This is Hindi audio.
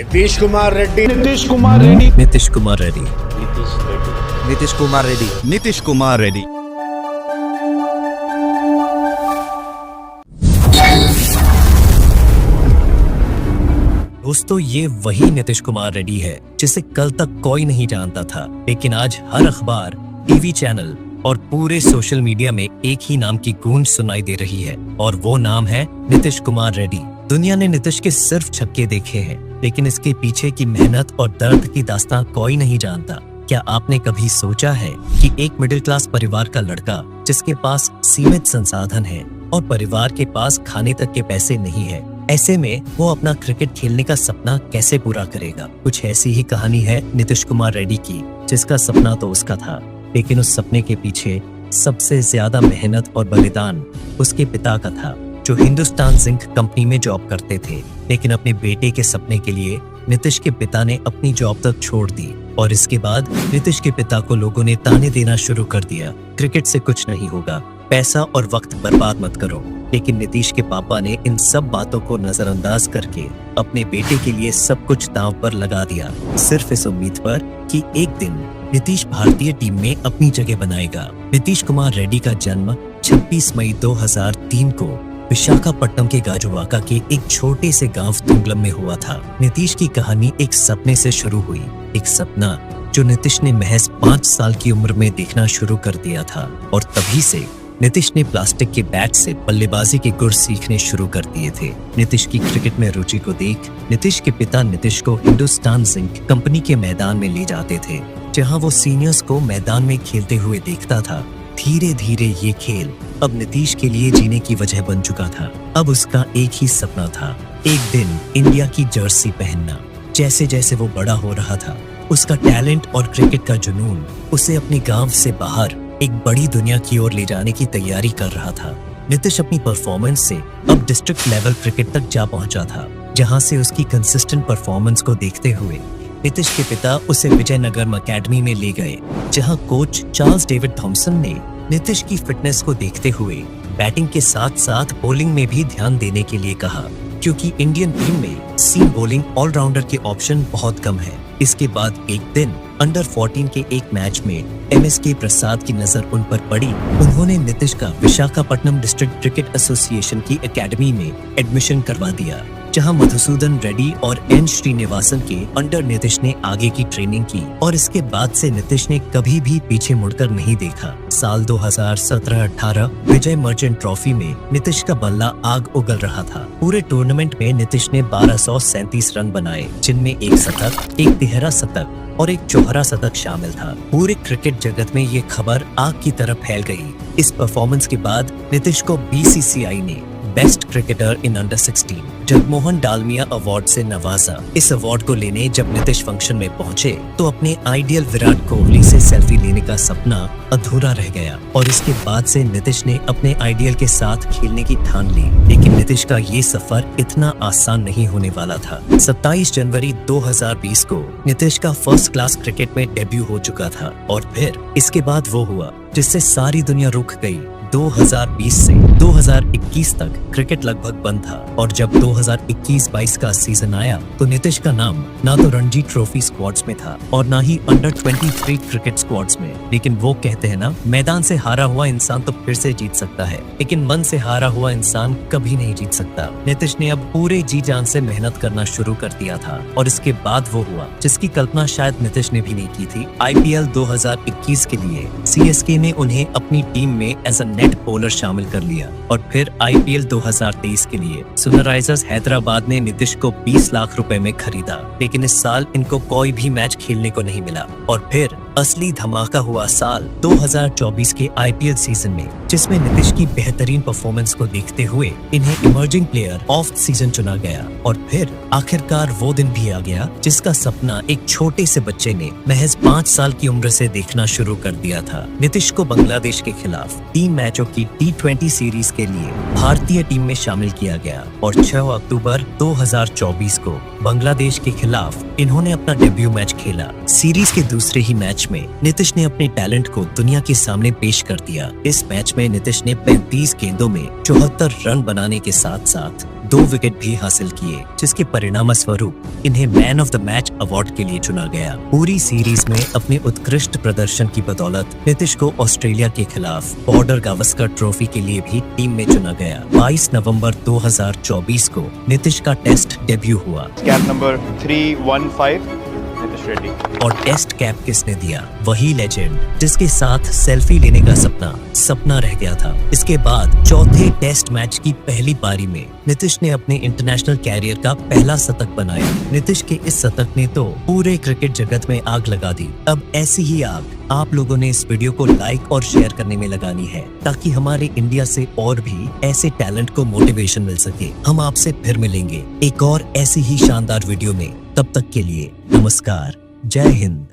नीतीश कुमार रेड्डी नीतीश कुमार रेड्डी नीतीश कुमार रेड्डी नीतीश कुमार रेड्डी नीतीश कुमार रेड्डी। दोस्तों, ये वही नीतीश कुमार रेड्डी है जिसे कल तक कोई नहीं जानता था, लेकिन आज हर अखबार, टीवी चैनल और पूरे सोशल मीडिया में एक ही नाम की गूंज सुनाई दे रही है और वो नाम है नीतीश कुमार रेड्डी। दुनिया ने नीतीश के सिर्फ छक्के देखे हैं, लेकिन इसके पीछे की मेहनत और दर्द की दास्तां कोई नहीं जानता। क्या आपने कभी सोचा है कि एक मिडिल क्लास परिवार का लड़का जिसके पास सीमित संसाधन है और परिवार के पास खाने तक के पैसे नहीं है, ऐसे में वो अपना क्रिकेट खेलने का सपना कैसे पूरा करेगा? कुछ ऐसी ही कहानी है नीतीश कुमार रेड्डी की, जिसका सपना तो उसका था, लेकिन उस सपने के पीछे सबसे ज्यादा मेहनत और बलिदान उसके पिता का था, जो हिंदुस्तान जिंक कंपनी में जॉब करते थे। लेकिन अपने बेटे के सपने के लिए नीतीश के पिता ने अपनी जॉब तक छोड़ दी और इसके बाद नीतीश के पिता को लोगों ने ताने देना शुरू कर दिया, क्रिकेट से कुछ नहीं होगा, पैसा और वक्त बर्बाद मत करो। लेकिन नीतीश के पापा ने इन सब बातों को नजरअंदाज करके अपने बेटे के लिए सब कुछ दांव पर लगा दिया, सिर्फ इस उम्मीद पर कि एक दिन नीतीश भारतीय टीम में अपनी जगह बनाएगा। नीतीश कुमार रेड्डी का जन्म 26 मई 2003 को विशाखापट्टनम के गाजुवाका के एक छोटे से गांव तुंगलम में हुआ था। नीतीश की कहानी एक सपने से शुरू हुई, एक सपना जो नीतीश ने महज 5 साल की उम्र में देखना शुरू कर दिया था और तभी से नीतीश ने प्लास्टिक के बैट से बल्लेबाजी के गुर सीखने शुरू कर दिए थे। नीतीश की क्रिकेट में रुचि को देख नीतीश के पिता नीतीश को हिंदुस्तान जिंक कंपनी के मैदान में ले जाते थे, जहां वो सीनियर्स को मैदान में खेलते हुए देखता था। धीरे धीरे ये खेल अब नीतीश के लिए जीने की वजह बन चुका था। अब उसका एक ही सपना था, एक दिन इंडिया की जर्सी पहनना। जैसे जैसे वो बड़ा हो रहा था, उसका टैलेंट और क्रिकेट का जुनून उसे अपने गांव से बाहर एक बड़ी दुनिया की ओर ले जाने की तैयारी कर रहा था। नीतीश अपनी परफॉर्मेंस से अब डिस्ट्रिक्ट लेवल क्रिकेट तक जा पहुंचा था, जहां से उसकी कंसिस्टेंट परफॉर्मेंस को देखते हुए नीतीश के पिता उसे विजयनगरम अकेडमी में ले गए, जहां कोच चार्ल्स डेविड थॉमसन ने नीतीश की फिटनेस को देखते हुए बैटिंग के साथ साथ बॉलिंग में भी ध्यान देने के लिए कहा, क्योंकि इंडियन टीम में सीम बॉलिंग ऑलराउंडर के ऑप्शन बहुत कम है। इसके बाद एक दिन अंडर 14 के एक मैच में MSK प्रसाद की नजर उन पर पड़ी। उन्होंने नीतीश का विशाखापट्टनम डिस्ट्रिक्ट क्रिकेट एसोसिएशन की एकेडमी में एडमिशन करवा दिया, जहां मधुसूदन रेड्डी और N श्रीनिवासन के अंडर नीतीश ने आगे की ट्रेनिंग की और इसके बाद से नीतीश ने कभी भी पीछे मुड़कर नहीं देखा। साल 2017-18 विजय मर्चेंट ट्रॉफी में नीतीश का बल्ला आग उगल रहा था। पूरे टूर्नामेंट में नीतीश ने 1237 रन बनाए, जिनमें एक शतक, एक तिहरा शतक और एक चौहरा शतक शामिल था। पूरे क्रिकेट जगत में ये खबर आग की तरह फैल गई। इस परफॉर्मेंस के बाद नीतीश को BCCI ने best cricketer in under 16 Jagmohan Dalmiya award से नवाजा। इस अवार्ड को लेने जब नीतीश फंक्शन में पहुंचे तो अपने आइडियल विराट कोहली से सेल्फी लेने का सपना अधूरा रह गया और इसके बाद से नीतीश ने अपने आइडियल के साथ खेलने की ठान ली। लेकिन नीतीश का ये सफर इतना आसान नहीं होने वाला था। 27 जनवरी 2020 को नीतीश का फर्स्ट क्लास क्रिकेट में डेब्यू हो चुका था और फिर इसके बाद वो हुआ जिससे सारी दुनिया रुक गई। 2020 से 2021 तक क्रिकेट लगभग बंद था और जब 2021-22 का सीजन आया तो नीतीश का नाम ना तो रणजी ट्रॉफी स्क्वाड्स में था और ना ही अंडर 23 क्रिकेट स्क्वाड्स में। लेकिन वो कहते हैं ना, मैदान से हारा हुआ इंसान तो फिर से जीत सकता है, लेकिन मन से हारा हुआ इंसान कभी नहीं जीत सकता। नीतीश ने अब पूरे जी जान से मेहनत करना शुरू कर दिया था और इसके बाद वो हुआ जिसकी कल्पना शायद नीतीश ने भी नहीं की थी। IPL 2021 के लिए CSK ने उन्हें अपनी टीम में एज अ नेट बॉलर शामिल कर लिया और फिर IPL 2023 के लिए सनराइजर्स हैदराबाद ने नीतीश को 20 लाख रुपए में खरीदा। लेकिन इस साल इनको कोई भी मैच खेलने को नहीं मिला और फिर असली धमाका हुआ साल 2024 के IPL सीजन में, जिसमें नीतीश की बेहतरीन परफॉर्मेंस को देखते हुए इन्हें इमर्जिंग प्लेयर ऑफ सीजन चुना गया। और फिर आखिरकार वो दिन भी आ गया जिसका सपना एक छोटे से बच्चे ने महज 5 साल की उम्र से देखना शुरू कर दिया था। नीतीश को बांग्लादेश के खिलाफ 3 मैचों की T20 सीरीज के लिए भारतीय टीम में शामिल किया गया और 6 अक्टूबर 2024 को बांग्लादेश के खिलाफ इन्होंने अपना डेब्यू मैच खेला। सीरीज के दूसरे ही मैच में नीतीश ने अपने टैलेंट को दुनिया के सामने पेश कर दिया। इस मैच में नीतीश ने 35 गेंदों में 74 रन बनाने के साथ साथ 2 विकेट भी हासिल किए, जिसके परिणाम स्वरूप इन्हें man of the match award के लिए चुना गया। पूरी सीरीज में अपने उत्कृष्ट प्रदर्शन की बदौलत नीतीश को ऑस्ट्रेलिया के खिलाफ बॉर्डर गावस्कर ट्रॉफी के लिए भी टीम में चुना गया। 22 नवंबर 2024 को नीतीश का टेस्ट डेब्यू हुआ। Cap number 315 Nitish Reddy. और टेस्ट कैप किसने दिया? वही लेजेंड जिसके साथ सेल्फी लेने का सपना रह गया था। इसके बाद चौथे टेस्ट मैच की पहली पारी में नीतीश ने अपने इंटरनेशनल कैरियर का पहला शतक बनाया। नीतीश के इस शतक ने तो पूरे क्रिकेट जगत में आग लगा दी। अब ऐसी ही आग आप लोगों ने इस वीडियो को लाइक और शेयर करने में लगानी है, ताकि हमारे इंडिया से और भी ऐसे टैलेंट को मोटिवेशन मिल सके। हम आपसे फिर मिलेंगे एक और ऐसी ही शानदार वीडियो में। तब तक के लिए नमस्कार, जय हिंद।